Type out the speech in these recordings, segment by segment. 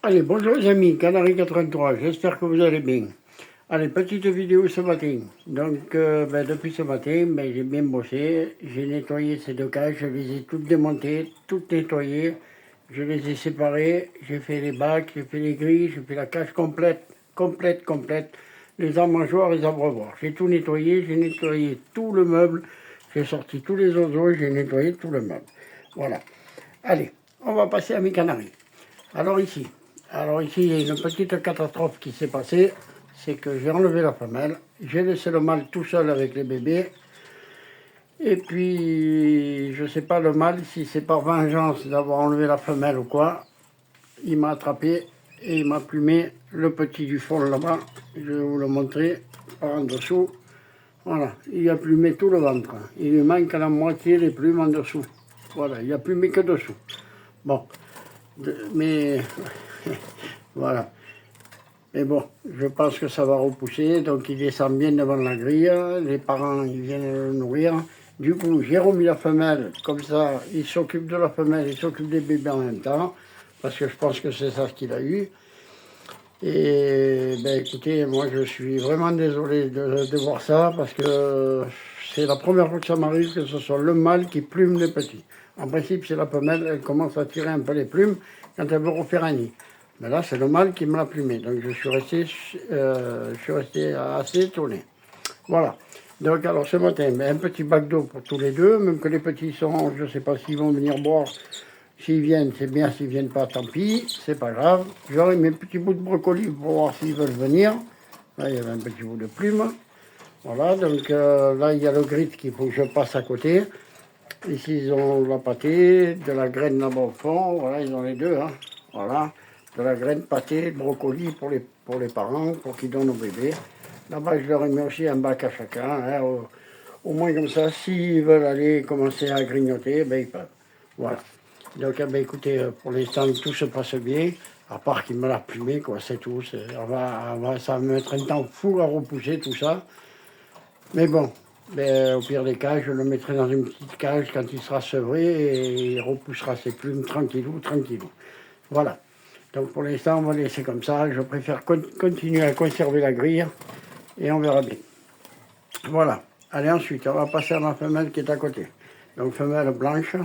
Allez, bonjour les amis, Canary 83, j'espère que vous allez bien. Allez, petite vidéo ce matin. Donc, depuis ce matin, j'ai bien bossé. J'ai nettoyé ces deux cages, je les ai toutes démontées, toutes nettoyées. Je les ai séparées, j'ai fait les bacs, j'ai fait les grilles, j'ai fait la cage complète. Les armoires, les abreuvoirs. J'ai tout nettoyé, j'ai nettoyé tout le meuble. J'ai sorti tous les oiseaux, j'ai nettoyé tout le meuble. Voilà. Allez, on va passer à mes canaris. Alors ici, il y a une petite catastrophe qui s'est passée, c'est que j'ai enlevé la femelle, j'ai laissé le mâle tout seul avec les bébés, et puis je ne sais pas le mâle si c'est par vengeance d'avoir enlevé la femelle ou quoi, il m'a attrapé et il m'a plumé le petit du fond là-bas, je vais vous le montrer par en dessous, voilà, il a plumé tout le ventre, il lui manque la moitié des plumes en dessous, voilà, il a plumé que dessous. Bon, mais voilà. Mais bon, je pense que ça va repousser, donc il descend bien devant la grille, les parents ils viennent le nourrir. Du coup, j'ai remis la femelle, comme ça, il s'occupe de la femelle, il s'occupe des bébés en même temps, parce que je pense que c'est ça qu'il a eu. Et ben écoutez, moi je suis vraiment désolé de voir ça, parce que c'est la première fois que ça m'arrive que ce soit le mâle qui plume les petits. En principe, c'est la femelle, elle commence à tirer un peu les plumes quand elle veut refaire un nid. Mais là, c'est le mâle qui me l'a plumé, donc je suis resté assez étonné. Voilà. Donc alors ce matin, un petit bac d'eau pour tous les deux, même que les petits sont, je ne sais pas s'ils vont venir boire. S'ils viennent, c'est bien, s'ils ne viennent pas, tant pis, c'est pas grave. J'aurai mes petits bouts de brocoli pour voir s'ils veulent venir. Là, il y avait un petit bout de plume. Voilà, donc là, il y a le grit qu'il faut que je passe à côté. Ici, ils ont la pâtée, de la graine là-bas au fond. Voilà, ils ont les deux. Hein. Voilà, de la graine pâtée, de brocoli pour les parents, pour qu'ils donnent aux bébés. Là-bas, je leur ai mis aussi un bac à chacun. Hein, au moins comme ça, s'ils veulent aller commencer à grignoter, ben, ils peuvent. Voilà. Donc, ben, écoutez, pour l'instant, tout se passe bien, à part qu'il me l'a plumé, quoi, c'est tout. Ça va me mettre un temps fou à repousser tout ça. Mais bon, ben, au pire des cas, je le mettrai dans une petite cage quand il sera sevré et il repoussera ses plumes tranquillou. Voilà. Donc pour l'instant, on va laisser comme ça. Je préfère continuer à conserver la grille et on verra bien. Voilà. Allez, ensuite, on va passer à la femelle qui est à côté. Donc femelle blanche.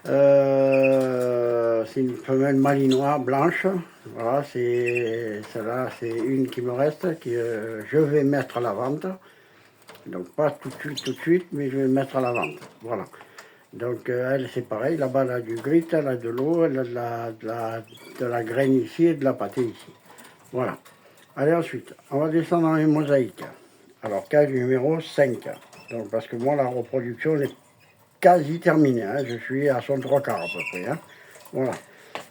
C'est une femelle malinois blanche. Voilà, celle-là, c'est une qui me reste, que je vais mettre à la vente. Donc pas tout de suite, mais je vais mettre à la vente. Voilà. Donc elle, c'est pareil. Là-bas, elle a du grit, elle a de l'eau, elle a de la graine ici et de la pâtée ici. Voilà. Allez, ensuite, on va descendre dans les mosaïques. Alors, cage numéro 5. Donc, parce que moi, la reproduction est quasi terminée. Hein. Je suis à son 3/4 à peu près. Hein. Voilà.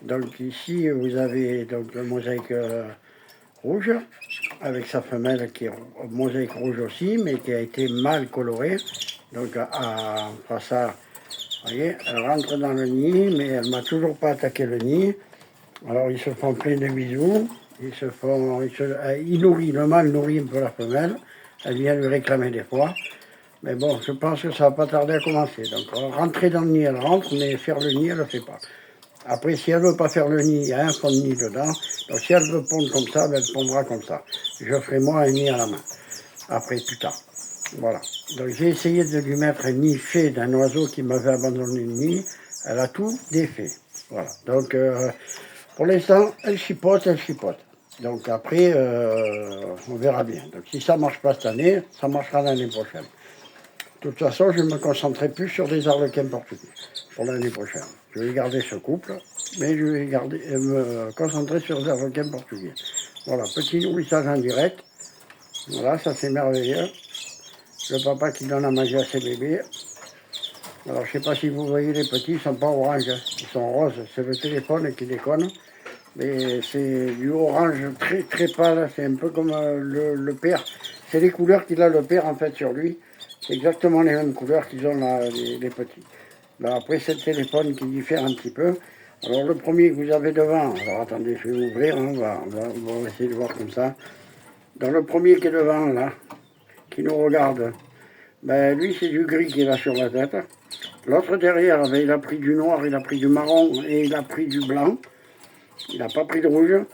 Donc, ici, vous avez donc, le mosaïque rouge, avec sa femelle qui est mosaïque rouge aussi, mais qui a été mal colorée. Donc, à ça, vous voyez, elle rentre dans le nid, mais elle ne m'a toujours pas attaqué le nid. Alors, ils se font plein de bisous. Il nourrit, le mâle nourrit un peu la femelle. Elle vient lui réclamer des fois. Mais bon, je pense que ça va pas tarder à commencer. Donc, rentrer dans le nid, elle rentre, mais faire le nid, elle ne le fait pas. Après, si elle ne veut pas faire le nid, il y a un fond de nid dedans. Donc, si elle veut pondre comme ça, ben, elle pondra comme ça. Je ferai moi un nid à la main. Après, plus tard. Voilà. Donc, j'ai essayé de lui mettre un nid fait d'un oiseau qui m'avait abandonné le nid. Elle a tout défait. Voilà. Donc, pour l'instant, elle chipote. Donc, après, on verra bien. Donc, si ça ne marche pas cette année, ça marchera l'année prochaine. De toute façon, je me concentrerai plus sur des arlequins portugais pour l'année prochaine. Je vais garder ce couple, mais je vais me concentrer sur des arlequins portugais. Voilà, petit nourrissage en direct. Voilà, ça c'est merveilleux. Le papa qui donne à manger à ses bébés. Alors, je ne sais pas si vous voyez les petits, ils ne sont pas oranges, hein. Ils sont roses. C'est le téléphone qui déconne. Mais c'est du orange très pâle. C'est un peu comme le père. C'est les couleurs qu'il a le père en fait sur lui. C'est exactement les mêmes couleurs qu'ils ont là, les petits. Là, après, c'est le téléphone qui diffère un petit peu. Alors, le premier que vous avez devant, alors attendez, je vais ouvrir, hein, on va essayer de voir comme ça. Dans le premier qui est devant, là, qui nous regarde, ben, lui, c'est du gris qu'il a sur la tête. L'autre derrière, ben, il a pris du noir, il a pris du marron et il a pris du blanc. Il n'a pas pris de rouge.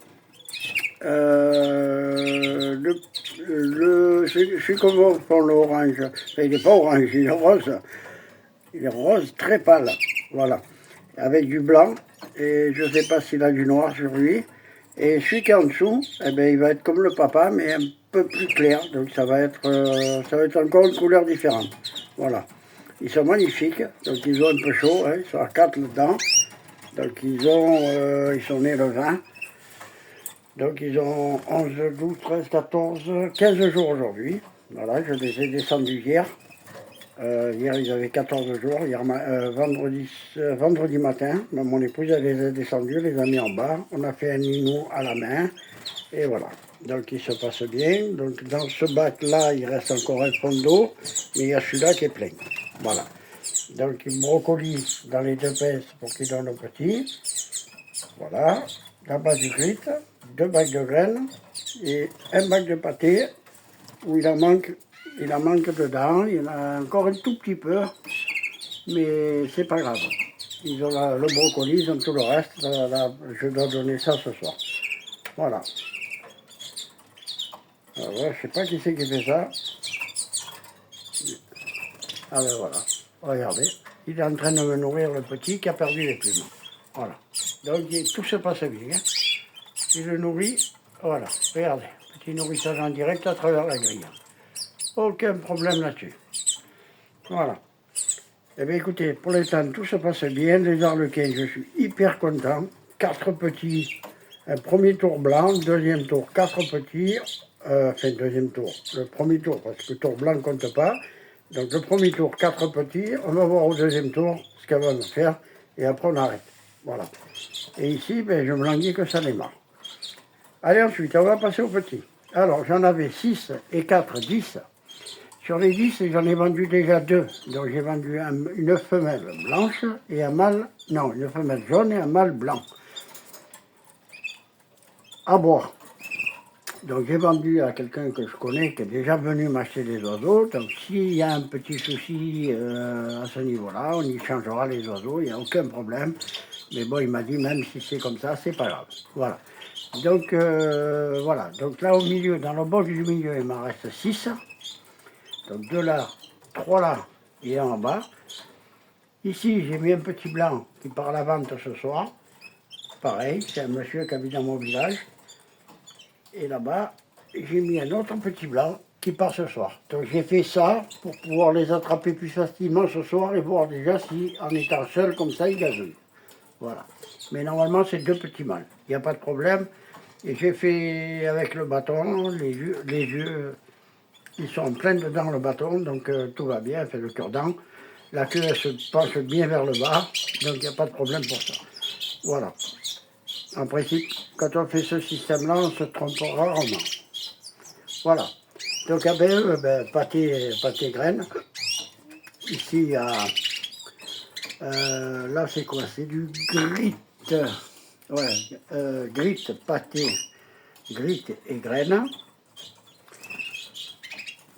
Celui qu'on voit pour l'orange, enfin, il n'est pas orange, il est rose. Il est rose très pâle, voilà. Avec du blanc, et je ne sais pas s'il a du noir sur lui. Et celui qui est en dessous, eh ben, il va être comme le papa, mais un peu plus clair. Donc ça va être encore une couleur différente. Voilà. Ils sont magnifiques, donc ils ont un peu chaud, hein, ils sont à 4 dedans. Donc ils sont nés le 20. Donc ils ont 11, 12, 13, 14, 15 jours aujourd'hui. Voilà, je les ai descendus hier. Hier ils avaient 14 jours, vendredi matin. Mon épouse elle les a descendus, les a mis en bas. On a fait un ninou à la main. Et voilà. Donc il se passe bien. Donc dans ce bac là, il reste encore un fond d'eau, mais il y a celui-là qui est plein. Voilà. Donc brocoli dans les deux pinces pour qu'ils donnent aux petits. Voilà. Là-bas du grit, 2 bacs de graines et un bac de pâté où il en manque dedans. Il y en a encore un tout petit peu, mais c'est pas grave. Ils ont le brocoli, ils ont tout le reste. Je dois donner ça ce soir. Voilà. Alors, je ne sais pas qui c'est qui fait ça. Ah ben voilà, regardez. Il est en train de me nourrir le petit qui a perdu les plumes. Voilà. Donc tout se passe bien. Hein. Il le nourrit. Voilà, regardez. Petit nourrissage en direct à travers la grille. Aucun problème là-dessus. Voilà. Eh bien écoutez, pour l'instant tout se passe bien. Les arlequins, je suis hyper content. 4 petits. Un premier tour blanc, deuxième tour 4 petits. Enfin, deuxième tour. Le premier tour, parce que le tour blanc ne compte pas. Donc le premier tour, 4 petits. On va voir au deuxième tour ce qu'elle va me faire. Et après, on arrête. Voilà. Et ici, ben, je me languis que ça démarre. Allez, ensuite, on va passer aux petits. Alors, j'en avais 6 et 4, 10. Sur les 10, j'en ai vendu déjà 2. Donc, j'ai vendu une femelle blanche et un mâle... Non, une femelle jaune et un mâle blanc. À boire. Donc j'ai vendu à quelqu'un que je connais qui est déjà venu m'acheter des oiseaux. Donc s'il y a un petit souci à ce niveau-là, on y changera les oiseaux, il n'y a aucun problème. Mais bon, il m'a dit même si c'est comme ça, c'est pas grave. Voilà. Donc voilà. Donc là au milieu, dans le box du milieu, il m'en reste 6. Donc 2 là, 3 là et un en bas. Ici, j'ai mis un petit blanc qui part à la vente ce soir. Pareil, c'est un monsieur qui habite dans mon village. Et là-bas, j'ai mis un autre petit blanc qui part ce soir. Donc j'ai fait ça pour pouvoir les attraper plus facilement ce soir et voir déjà si, en étant seul comme ça, ils gazouillent. Voilà. Mais normalement, c'est 2 petits mâles. Il n'y a pas de problème. Et j'ai fait avec le bâton, les yeux, ils sont pleins dedans le bâton, donc tout va bien, fait le cure-dent. La queue, elle se penche bien vers le bas, donc il n'y a pas de problème pour ça. Voilà. En principe, quand on fait ce système-là, on se trompe rarement. Voilà. Donc, pâté graines. Ici, il y a... là, c'est quoi? C'est du grit. Ouais, grit, pâté, grit et graines.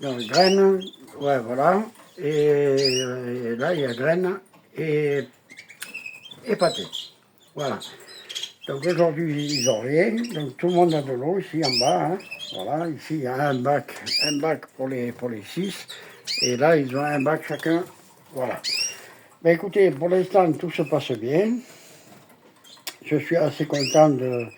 Donc, graines, ouais, voilà. Et là, il y a graines et pâté. Voilà. Donc aujourd'hui, ils n'ont rien. Donc tout le monde a de l'eau ici en bas. Hein. Voilà, ici il y a un bac pour les 6. Et là, ils ont un bac chacun. Voilà. Mais écoutez, pour l'instant, tout se passe bien. Je suis assez content de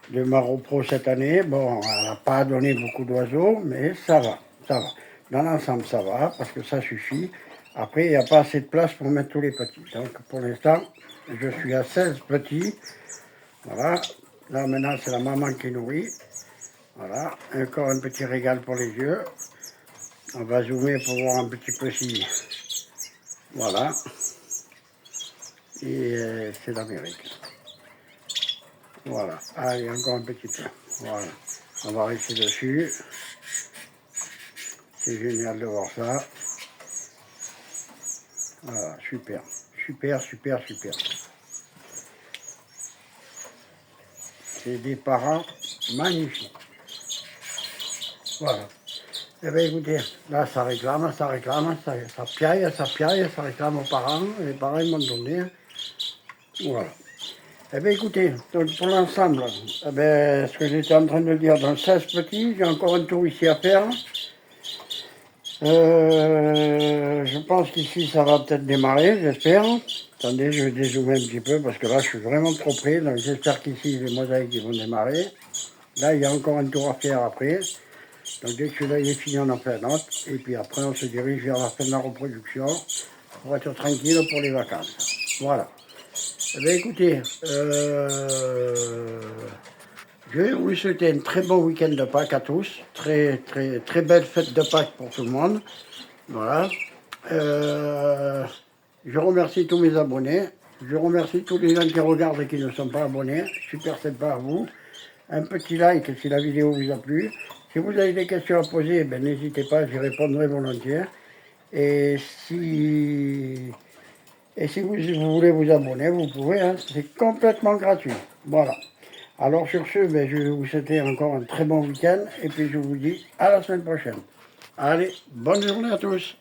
ma repro cette année. Bon, elle n'a pas donné beaucoup d'oiseaux, mais ça va, ça va. Dans l'ensemble, ça va, parce que ça suffit. Après, il n'y a pas assez de place pour mettre tous les petits. Donc pour l'instant, je suis à 16 petits. Voilà, là maintenant c'est la maman qui nourrit. Voilà, encore un petit régal pour les yeux. On va zoomer pour voir un petit peu si... Voilà. Et c'est l'Amérique. Voilà, allez, encore un petit peu. Voilà, on va rester dessus. C'est génial de voir ça. Voilà, super, super, super, super. C'est des parents magnifiques. Voilà. Eh bien écoutez, là ça réclame, ça piaille, ça réclame aux parents, et les parents ils m'ont donné. Voilà. Eh bien écoutez, donc pour l'ensemble, eh ben, ce que j'étais en train de dire, dans 16 petits, j'ai encore un tour ici à faire. Je pense qu'ici ça va peut-être démarrer, j'espère. Attendez, je vais dézoomer un petit peu parce que là je suis vraiment trop près, donc j'espère qu'ici les mosaïques vont démarrer. Là il y a encore un tour à faire après. Donc dès que celui-là il est fini, on en fait un autre. Et puis après on se dirige vers la fin de la reproduction pour être tranquille pour les vacances. Voilà. Eh bien écoutez, je vais vous souhaiter un très bon week-end de Pâques à tous. Très belle fête de Pâques pour tout le monde. Voilà. Euh, je remercie tous mes abonnés. Je remercie tous les gens qui regardent et qui ne sont pas abonnés. Super sympa à vous. Un petit like si la vidéo vous a plu. Si vous avez des questions à poser, ben, n'hésitez pas, j'y répondrai volontiers. Et si, et si vous voulez vous abonner, vous pouvez, hein, c'est complètement gratuit. Voilà. Alors sur ce, ben, je vais vous souhaiter encore un très bon week-end et puis je vous dis à la semaine prochaine. Allez, bonne journée à tous.